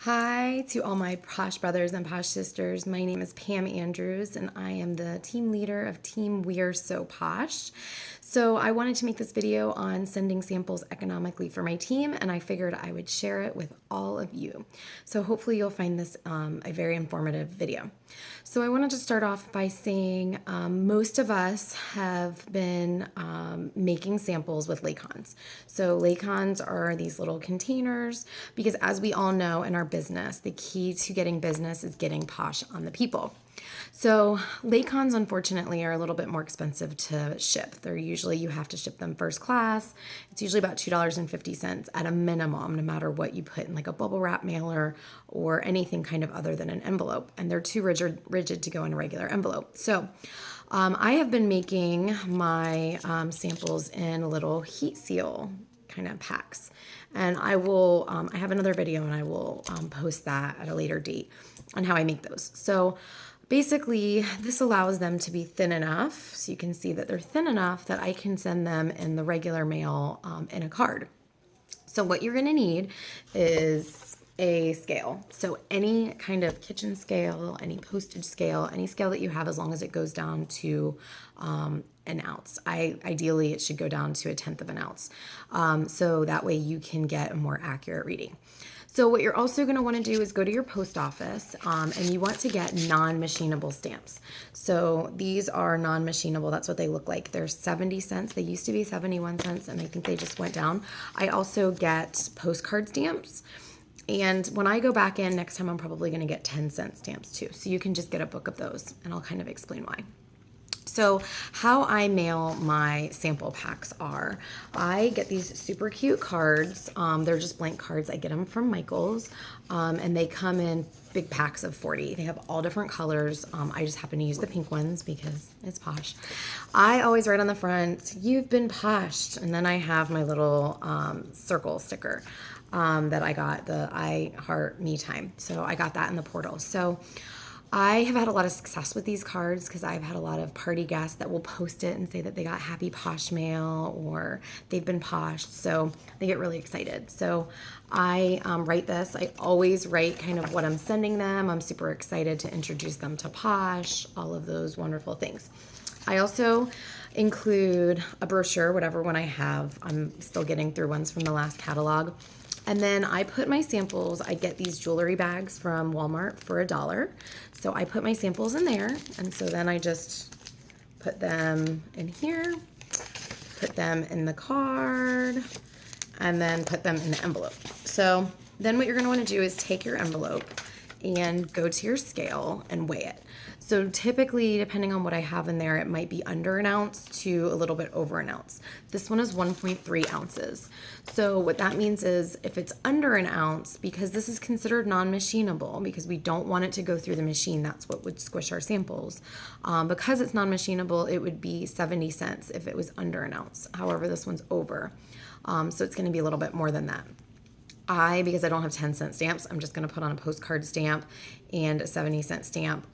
Hi to all my Posh brothers and Posh sisters. My name is Pam Andrews and I am the team leader of Team We're So Posh. So I wanted to make this video on sending samples economically for my team, and I figured I would share it with all of you. So hopefully you'll find this a very informative video. So I wanted to start off by saying most of us have been making samples with laycons. So laycons are these little containers because, as we all know in our business, the key to getting business is getting Posh on the people. So laycons, unfortunately, are a little bit more expensive to ship. You have to ship them first class. It's usually about $2.50 at a minimum, no matter what you put in like a bubble wrap mailer or anything kind of other than an envelope. And they're too rigid to go in a regular envelope. So I have been making my samples in little heat seal kind of packs. And I have another video and I will post that at a later date on how I make those. So basically, this allows them to be thin enough, so you can see that they're thin enough that I can send them in the regular mail in a card. So what you're gonna need is a scale. So any kind of kitchen scale, any postage scale, any scale that you have, as long as it goes down to an ounce. Ideally, it should go down to 1/10 of an ounce. So that way you can get a more accurate reading. So what you're also going to want to do is go to your post office and you want to get non-machinable stamps. So these are non-machinable. That's what they look like. They're 70 cents. They used to be 71 cents and I think they just went down. I also get postcard stamps. And when I go back in next time, I'm probably going to get 10-cent stamps too. So you can just get a book of those and I'll kind of explain why. So how I mail my sample packs are, I get these super cute cards. They're just blank cards. I get them from Michael's, and they come in big packs of 40. They have all different colors. I just happen to use the pink ones because it's Posh. I always write on the front, "You've been poshed," and then I have my little circle sticker that I got, the I Heart Me Time. So I got that in the portal. So I have had a lot of success with these cards because I've had a lot of party guests that will post it and say that they got happy Posh mail or they've been poshed. So they get really excited. So I write this. I always write kind of what I'm sending them. I'm super excited to introduce them to Posh, all of those wonderful things. I also include a brochure, whatever one I have. I'm still getting through ones from the last catalog. And then I put my samples, I get these jewelry bags from Walmart for $1. So I put my samples in there, and so then I just put them in here, put them in the card, and then put them in the envelope. So then what you're gonna wanna do is take your envelope and go to your scale and weigh it. So typically, depending on what I have in there, it might be under an ounce to a little bit over an ounce. This one is 1.3 ounces. So what that means is if it's under an ounce, because this is considered non-machinable, because we don't want it to go through the machine, that's what would squish our samples. Because it's non-machinable, it would be 70 cents if it was under an ounce. However, this one's over. So it's gonna be a little bit more than that. Because I don't have 10-cent stamps, I'm just gonna put on a postcard stamp and a 70-cent stamp.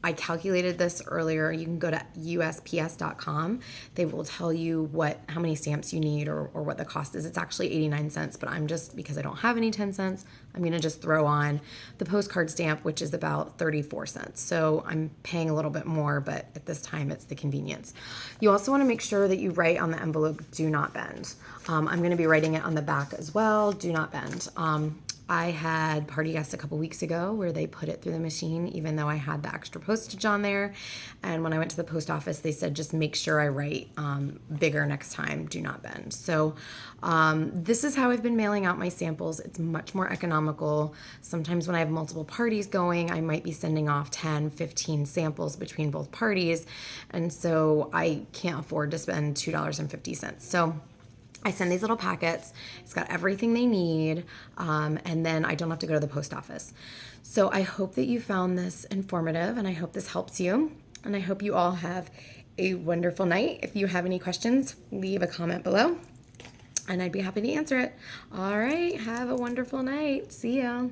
I calculated this earlier. You can go to USPS.com. They will tell you how many stamps you need or what the cost is. It's actually 89 cents, but because I don't have any 10 cents, I'm gonna just throw on the postcard stamp, which is about 34 cents. So I'm paying a little bit more, but at this time it's the convenience. You also wanna make sure that you write on the envelope, "Do not bend." I'm gonna be writing it on the back as well, "Do not bend." I had party guests a couple weeks ago where they put it through the machine, even though I had the extra postage on there. And when I went to the post office, they said, just make sure I write bigger next time, "Do not bend." So this is how I've been mailing out my samples. It's much more economical. Sometimes when I have multiple parties going, I might be sending off 10, 15 samples between both parties. And so I can't afford to spend $2.50. So I send these little packets. It's got everything they need, and then I don't have to go to the post office. So I hope that you found this informative, and I hope this helps you, and I hope you all have a wonderful night. If you have any questions, leave a comment below, and I'd be happy to answer it. All right, have a wonderful night. See ya.